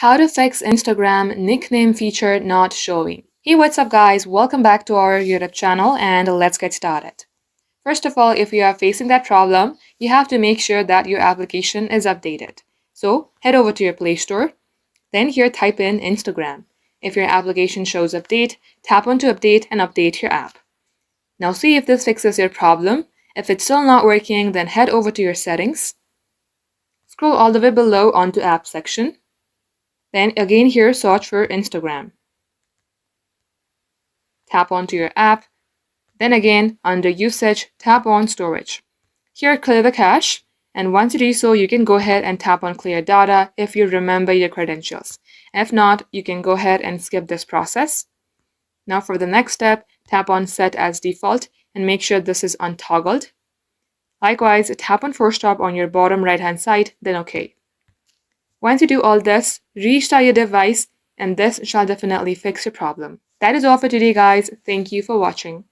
How to fix Instagram nickname feature not showing. Hey, what's up guys? Welcome back to our YouTube channel and let's get started. First of all, if you are facing that problem, you have to make sure that your application is updated. So head over to your Play Store, then here type in Instagram. If your application shows update, tap on to update and update your app. Now see if this fixes your problem. If it's still not working, then head over to your settings. Scroll all the way below onto app section. Then again here search for Instagram. Tap onto your app. Then again under usage, tap on storage. Here clear the cache, and once you do so, you can go ahead and tap on clear data if you remember your credentials. If not, you can go ahead and skip this process. Now for the next step, tap on set as default and make sure this is untoggled. Likewise, tap on force stop on your bottom right hand side, then OK. Once you do all this, restart your device and this shall definitely fix your problem. That is all for today guys. Thank you for watching.